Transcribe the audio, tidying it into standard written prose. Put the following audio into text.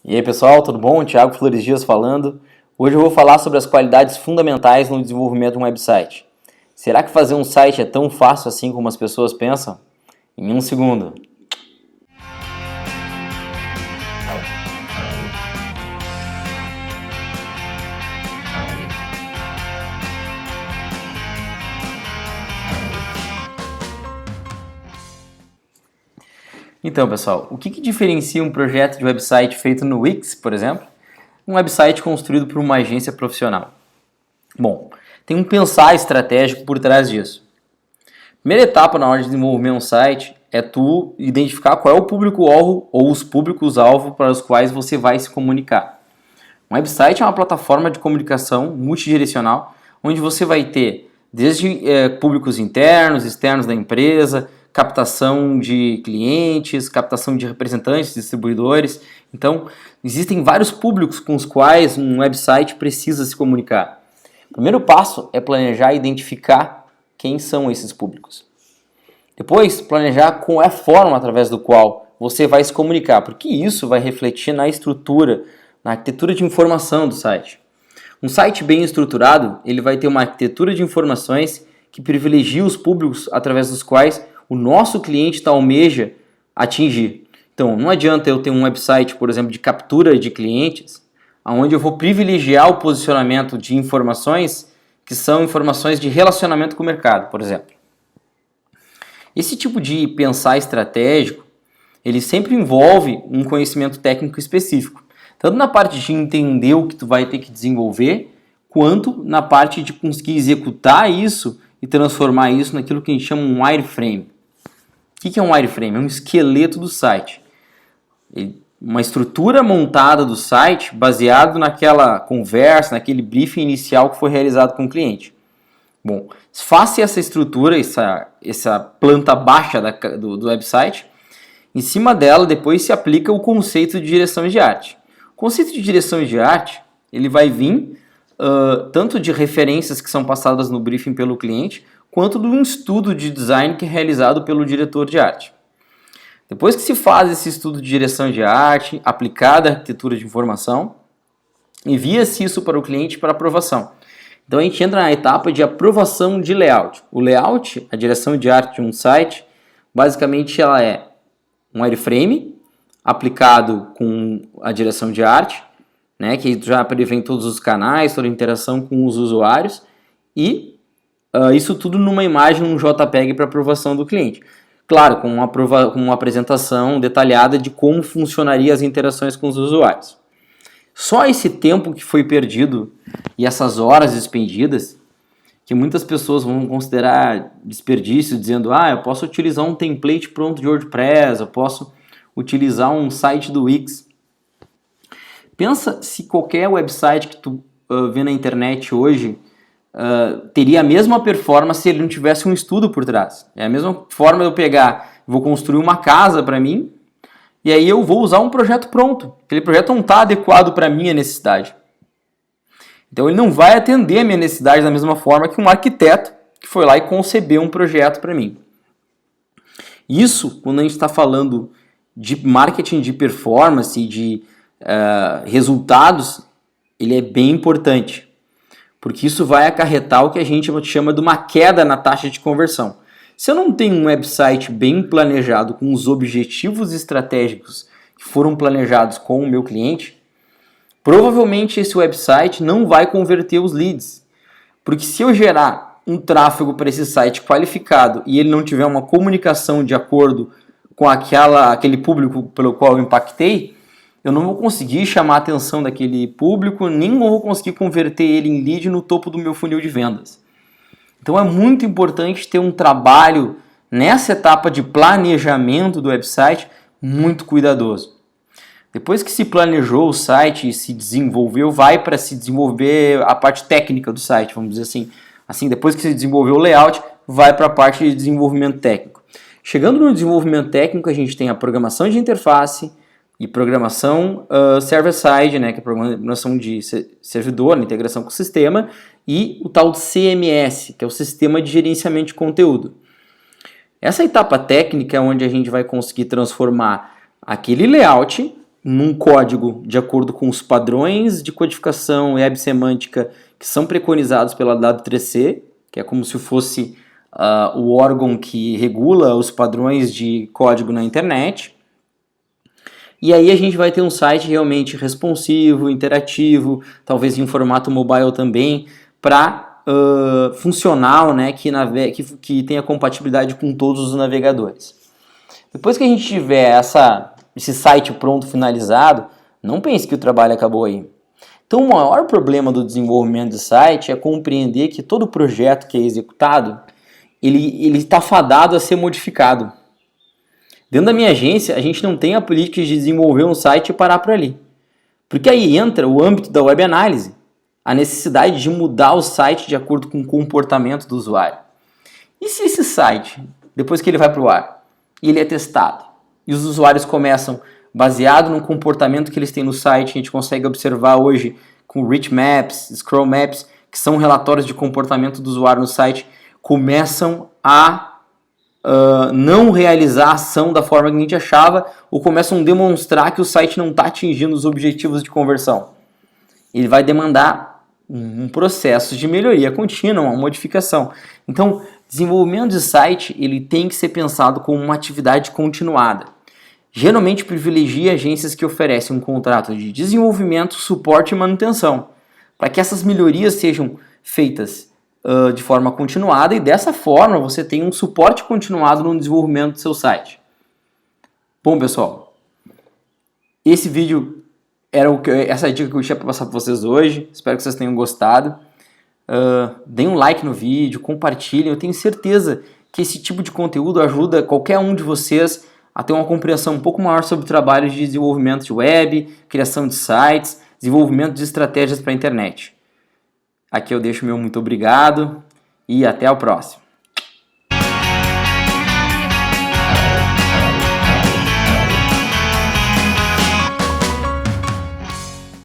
E aí pessoal, tudo bom? Thiago Flores Dias falando. Hoje eu vou falar sobre as qualidades fundamentais no desenvolvimento de um website. Será que fazer um site é tão fácil assim como as pessoas pensam? Em um segundo. Então pessoal, o que diferencia um projeto de website feito no Wix, por exemplo, um website construído por uma agência profissional? Bom, tem um pensar estratégico por trás disso. Primeira etapa na hora de desenvolver um site é tu identificar qual é o público-alvo ou os públicos-alvo para os quais você vai se comunicar. Um website é uma plataforma de comunicação multidirecional onde você vai ter desde públicos internos, externos da empresa, captação de clientes, captação de representantes, distribuidores. Então, existem vários públicos com os quais um website precisa se comunicar. O primeiro passo é planejar e identificar quem são esses públicos. Depois, planejar qual é a forma através do qual você vai se comunicar, porque isso vai refletir na estrutura, na arquitetura de informação do site. Um site bem estruturado, ele vai ter uma arquitetura de informações que privilegia os públicos através dos quais o nosso cliente almeja atingir. Então, não adianta eu ter um website, por exemplo, de captura de clientes, onde eu vou privilegiar o posicionamento de informações que são informações de relacionamento com o mercado, por exemplo. Esse tipo de pensar estratégico, ele sempre envolve um conhecimento técnico específico, tanto na parte de entender o que tu vai ter que desenvolver, quanto na parte de conseguir executar isso e transformar isso naquilo que a gente chama um wireframe. O que é um wireframe? É um esqueleto do site. Uma estrutura montada do site baseado naquela conversa, naquele briefing inicial que foi realizado com o cliente. Bom, faça essa estrutura, essa planta baixa do website. Em cima dela, depois se aplica o conceito de direção de arte. O conceito de direção de arte, ele vai vir tanto de referências que são passadas no briefing pelo cliente, quanto de um estudo de design que é realizado pelo diretor de arte. Depois que se faz esse estudo de direção de arte, aplicada à arquitetura de informação, envia-se isso para o cliente para aprovação. Então a gente entra na etapa de aprovação de layout. O layout, a direção de arte de um site, basicamente ela é um wireframe aplicado com a direção de arte, né, que já prevê todos os canais, toda a interação com os usuários, e isso tudo numa imagem, um JPEG para aprovação do cliente. Claro, com uma apresentação detalhada de como funcionaria as interações com os usuários. Só esse tempo que foi perdido e essas horas expendidas, que muitas pessoas vão considerar desperdício, dizendo, eu posso utilizar um template pronto de WordPress, eu posso utilizar um site do Wix. Pensa se qualquer website que tu vê na internet hoje teria a mesma performance se ele não tivesse um estudo por trás. É a mesma forma de eu pegar, vou construir uma casa para mim, e aí eu vou usar um projeto pronto. Aquele projeto não está adequado para a minha necessidade. Então ele não vai atender a minha necessidade da mesma forma que um arquiteto que foi lá e concebeu um projeto para mim. Isso, quando a gente está falando de marketing de performance e de resultados, ele é bem importante. Porque isso vai acarretar o que a gente chama de uma queda na taxa de conversão. Se eu não tenho um website bem planejado, com os objetivos estratégicos que foram planejados com o meu cliente, provavelmente esse website não vai converter os leads. Porque se eu gerar um tráfego para esse site qualificado e ele não tiver uma comunicação de acordo com aquele público pelo qual eu impactei, eu não vou conseguir chamar a atenção daquele público, nem vou conseguir converter ele em lead no topo do meu funil de vendas. Então é muito importante ter um trabalho nessa etapa de planejamento do website muito cuidadoso. Depois que se planejou o site e se desenvolveu, vai para se desenvolver a parte técnica do site, vamos dizer assim. Assim, depois que se desenvolveu o layout, vai para a parte de desenvolvimento técnico. Chegando no desenvolvimento técnico, a gente tem a programação de interface, e programação server-side, né, que é programação de servidor, integração com o sistema, e o tal de CMS, que é o Sistema de Gerenciamento de Conteúdo. Essa etapa técnica é onde a gente vai conseguir transformar aquele layout num código de acordo com os padrões de codificação web semântica que são preconizados pela W3C, que é como se fosse o órgão que regula os padrões de código na internet. E aí a gente vai ter um site realmente responsivo, interativo, talvez em formato mobile também, para funcional, né, que tenha compatibilidade com todos os navegadores. Depois que a gente tiver esse site pronto, finalizado, não pense que o trabalho acabou aí. Então o maior problema do desenvolvimento de site é compreender que todo projeto que é executado, ele está fadado a ser modificado. Dentro da minha agência, a gente não tem a política de desenvolver um site e parar por ali. Porque aí entra o âmbito da web análise, a necessidade de mudar o site de acordo com o comportamento do usuário. E se esse site, depois que ele vai para o ar, e ele é testado, e os usuários começam, baseado no comportamento que eles têm no site, a gente consegue observar hoje com Rich Maps, Scroll Maps, que são relatórios de comportamento do usuário no site, começam a não realizar a ação da forma que a gente achava, ou começam a demonstrar que o site não está atingindo os objetivos de conversão. Ele vai demandar um processo de melhoria contínua, uma modificação. Então, desenvolvimento de site ele tem que ser pensado como uma atividade continuada. Geralmente privilegia agências que oferecem um contrato de desenvolvimento, suporte e manutenção, para que essas melhorias sejam feitas de forma continuada e dessa forma você tem um suporte continuado no desenvolvimento do seu site. Bom, pessoal, esse vídeo era essa dica que eu tinha para passar para vocês hoje. Espero que vocês tenham gostado. Deem um like no vídeo, compartilhem. Eu tenho certeza que esse tipo de conteúdo ajuda qualquer um de vocês a ter uma compreensão um pouco maior sobre o trabalho de desenvolvimento de web, criação de sites, desenvolvimento de estratégias para a internet. Aqui eu deixo meu muito obrigado e até o próximo.